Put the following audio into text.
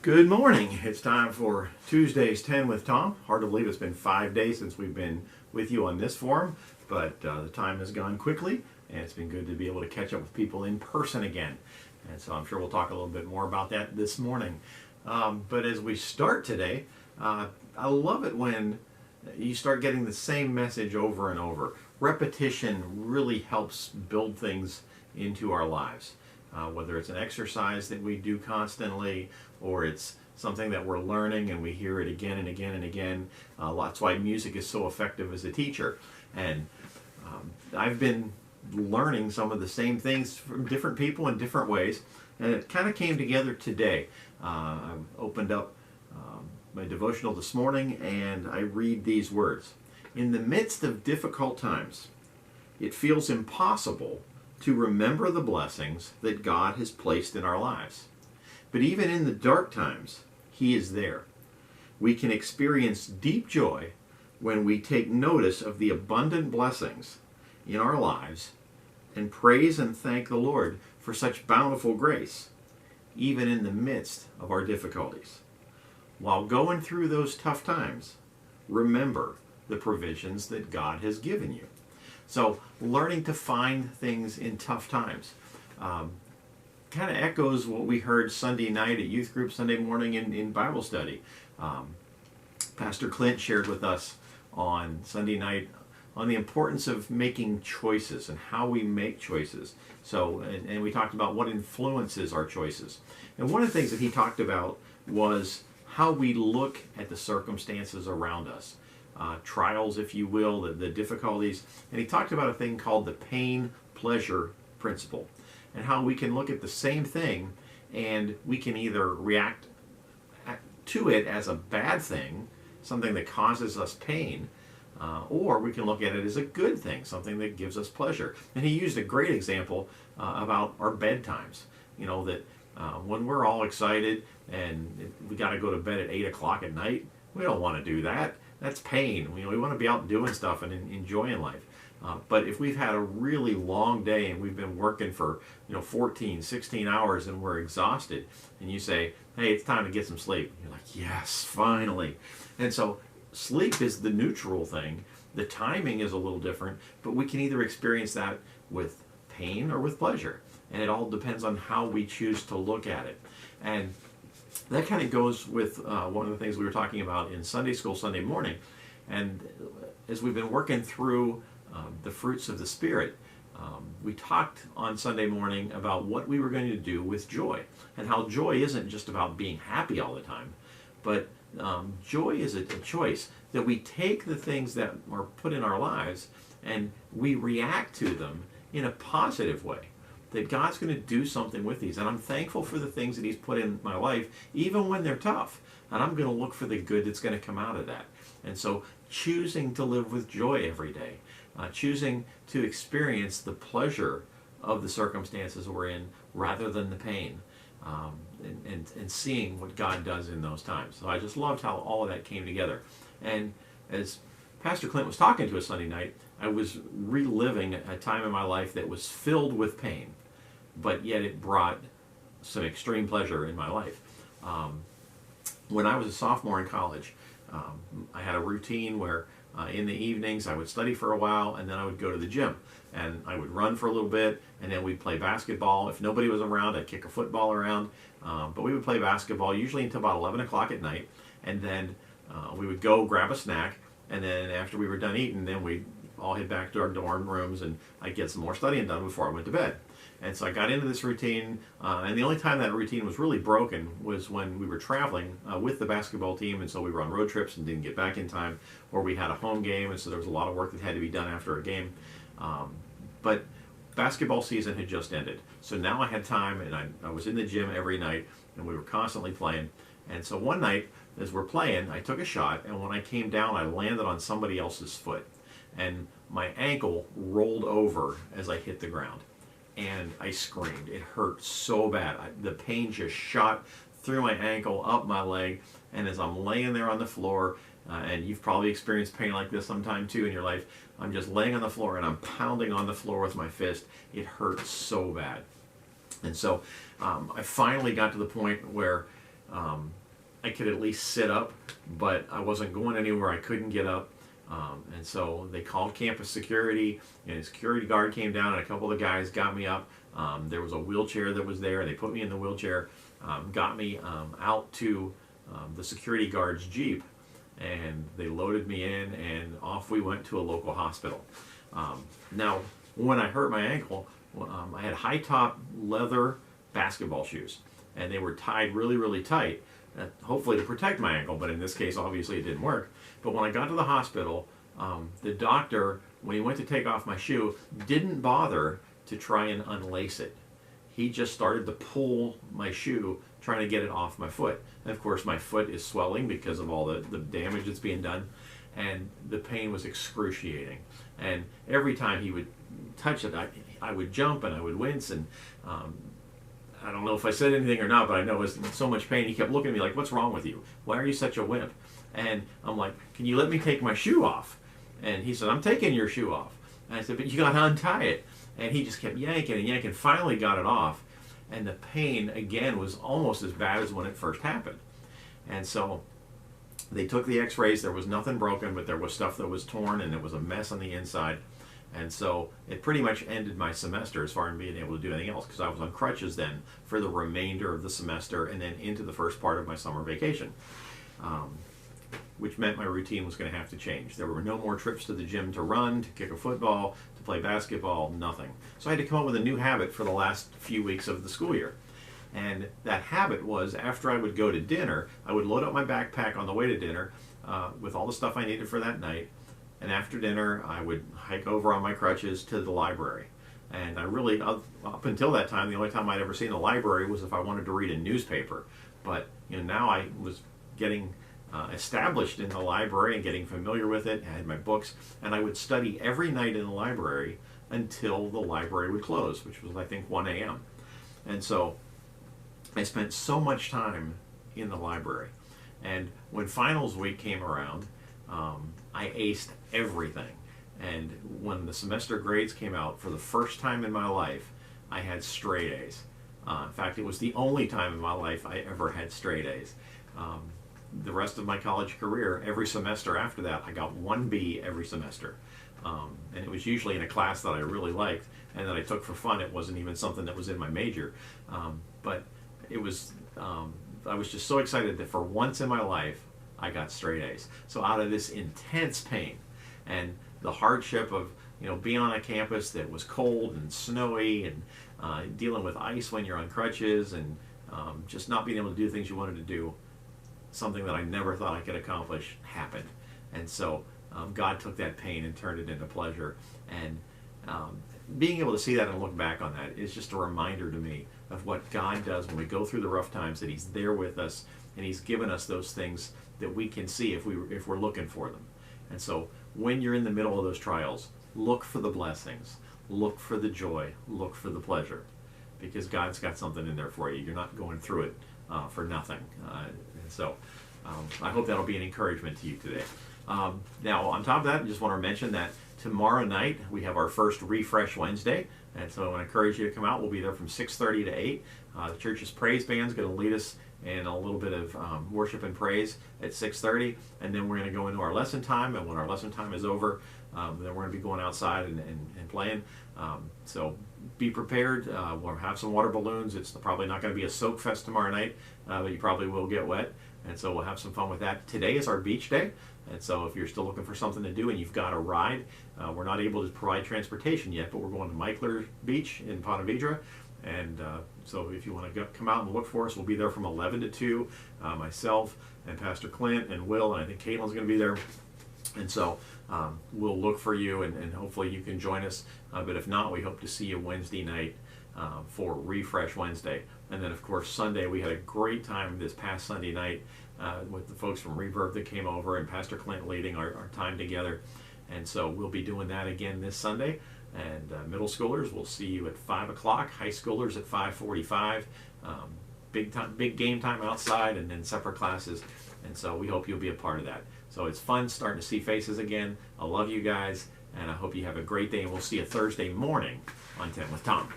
Good morning. It's time for Tuesday's 10 with Tom. Hard to believe it's been 5 days since we've been with you on this forum, but the time has gone quickly, and it's been good to be able to catch up with people in person again. And so I'm sure we'll talk a little bit more about that this morning. But as we start today, I love it when you start getting the same message over and over. Repetition really helps build things into our lives. Whether it's an exercise that we do constantly or it's something that we're learning and we hear it again and again and again. That's why music is so effective as a teacher. And I've been learning some of the same things from different people in different ways, and it kind of came together today. I opened up my devotional this morning and I read these words. In the midst of difficult times, it feels impossible to remember the blessings that God has placed in our lives. But even in the dark times, He is there. We can experience deep joy when we take notice of the abundant blessings in our lives and praise and thank the Lord for such bountiful grace, even in the midst of our difficulties. While going through those tough times, remember the provisions that God has given you. So learning to find things in tough times kind of echoes what we heard Sunday night at youth group, Sunday morning in Bible study. Pastor Clint shared with us on Sunday night on the importance of making choices and how we make choices. So, and we talked about what influences our choices. And one of the things that he talked about was how we look at the circumstances around us. Trials, if you will, the difficulties. And he talked about a thing called the pain-pleasure principle, and how we can look at the same thing and we can either react to it as a bad thing, something that causes us pain, or we can look at it as a good thing, something that gives us pleasure. And he used a great example about our bedtimes. You know, that when we're all excited and we got to go to bed at 8 o'clock at night, we don't want to do that. That's pain. We want to be out doing stuff and enjoying life. But if we've had a really long day and we've been working for 14, 16 hours and we're exhausted, and you say, hey, it's time to get some sleep. You're like, yes, finally. And so sleep is the neutral thing. The timing is a little different, but we can either experience that with pain or with pleasure. And it all depends on how we choose to look at it. And that kind of goes with one of the things we were talking about in Sunday school Sunday morning. And as we've been working through the fruits of the Spirit, we talked on Sunday morning about what we were going to do with joy, and how joy isn't just about being happy all the time, but joy is a choice that we take the things that are put in our lives and we react to them in a positive way. That God's going to do something with these. And I'm thankful for the things that He's put in my life, even when they're tough. And I'm going to look for the good that's going to come out of that. And so choosing to live with joy every day, choosing to experience the pleasure of the circumstances we're in rather than the pain, and seeing what God does in those times. So I just loved how all of that came together. And as Pastor Clint was talking to us Sunday night, I was reliving a time in my life that was filled with pain, but yet it brought some extreme pleasure in my life. When I was a sophomore in college, I had a routine where in the evenings I would study for a while and then I would go to the gym. And I would run for a little bit and then we'd play basketball. If nobody was around, I'd kick a football around. But we would play basketball usually until about 11 o'clock at night. And then we would go grab a snack. And then after we were done eating, then we'd all head back to our dorm rooms and I'd get some more studying done before I went to bed. And so I got into this routine, and the only time that routine was really broken was when we were traveling with the basketball team, and so we were on road trips and didn't get back in time, or we had a home game, and so there was a lot of work that had to be done after a game. But basketball season had just ended, so now I had time, and I was in the gym every night, and we were constantly playing. And so one night, as we're playing, I took a shot, and when I came down, I landed on somebody else's foot, and my ankle rolled over as I hit the ground. And I screamed. It hurt so bad. The pain just shot through my ankle, up my leg, and as I'm laying there on the floor, and you've probably experienced pain like this sometime too in your life, I'm just laying on the floor and I'm pounding on the floor with my fist. It hurt so bad. And so I finally got to the point where I could at least sit up, but I wasn't going anywhere. I couldn't get up. And so they called campus security, and a security guard came down, and a couple of the guys got me up. There was a wheelchair that was there. They put me in the wheelchair, got me out to the security guard's Jeep, and they loaded me in, and off we went to a local hospital. Now, when I hurt my ankle, I had high top leather basketball shoes, and they were tied really, really tight, hopefully to protect my ankle, but in this case, obviously it didn't work. But when I got to the hospital, the doctor, when he went to take off my shoe, didn't bother to try and unlace it. He just started to pull my shoe, trying to get it off my foot. And of course, my foot is swelling because of all the damage that's being done, and the pain was excruciating. And every time he would touch it, I would jump and I would wince, and I don't know if I said anything or not, but I know it was so much pain. He kept looking at me like, "What's wrong with you? Why are you such a wimp?" And I'm like, "Can you let me take my shoe off?" And he said, "I'm taking your shoe off." And I said, "But you got to untie it." And he just kept yanking and yanking, finally got it off. And the pain, again, was almost as bad as when it first happened. And so they took the x-rays. There was nothing broken, but there was stuff that was torn, and it was a mess on the inside. And so it pretty much ended my semester as far as being able to do anything else, because I was on crutches then for the remainder of the semester and then into the first part of my summer vacation, which meant my routine was going to have to change. There were no more trips to the gym to run, to kick a football, to play basketball, nothing. So I had to come up with a new habit for the last few weeks of the school year. And that habit was, after I would go to dinner, I would load up my backpack on the way to dinner with all the stuff I needed for that night. And after dinner, I would hike over on my crutches to the library. And I really, up until that time, the only time I'd ever seen the library was if I wanted to read a newspaper. But now I was getting established in the library and getting familiar with it. I had my books, and I would study every night in the library until the library would close, which was, I think, 1 a.m. And so I spent so much time in the library. And when finals week came around, I aced everything. And when the semester grades came out, for the first time in my life, I had straight A's. In fact, it was the only time in my life I ever had straight A's. The rest of my college career, every semester after that, I got 1 B every semester. And it was usually in a class that I really liked and that I took for fun. It wasn't even something that was in my major. But it was, I was just so excited that for once in my life, I got straight A's. So out of this intense pain and the hardship of being on a campus that was cold and snowy and dealing with ice when you're on crutches and just not being able to do things you wanted to do, something that I never thought I could accomplish happened. And so God took that pain and turned it into pleasure. And being able to see that and look back on that is just a reminder to me of what God does when we go through the rough times, that He's there with us and He's given us those things that we can see if we're looking for them. And so when you're in the middle of those trials, look for the blessings, look for the joy, look for the pleasure, because God's got something in there for you. You're not going through it for nothing. And so I hope that'll be an encouragement to you today. Now, on top of that, I just want to mention that tomorrow night we have our first Refresh Wednesday, and so I want to encourage you to come out. We'll be there from 6:30 to 8. The church's praise band is going to lead us in a little bit of worship and praise at 6:30, and then we're going to go into our lesson time, and when our lesson time is over, then we're going to be going outside and playing. So be prepared. We'll have some water balloons. It's probably not going to be a soak fest tomorrow night, but you probably will get wet, and so we'll have some fun with that. Today is our beach day, and so if you're still looking for something to do and you've got a ride, we're not able to provide transportation yet, but we're going to Meikler Beach in Ponte Vedra. And so if you want to come out and look for us, we'll be there from 11 to 2, myself and Pastor Clint and Will, and I think Caitlin's going to be there. And so we'll look for you, and hopefully you can join us. But if not, we hope to see you Wednesday night for Refresh Wednesday. And then, of course, Sunday, we had a great time this past Sunday night with the folks from Reverb that came over, and Pastor Clint leading our time together. And so we'll be doing that again this Sunday. And middle schoolers, we'll see you at 5 o'clock. High schoolers at 5:45. Big game time outside, and then separate classes. And so we hope you'll be a part of that. So it's fun starting to see faces again. I love you guys, and I hope you have a great day. And we'll see you Thursday morning on 10 with Tom.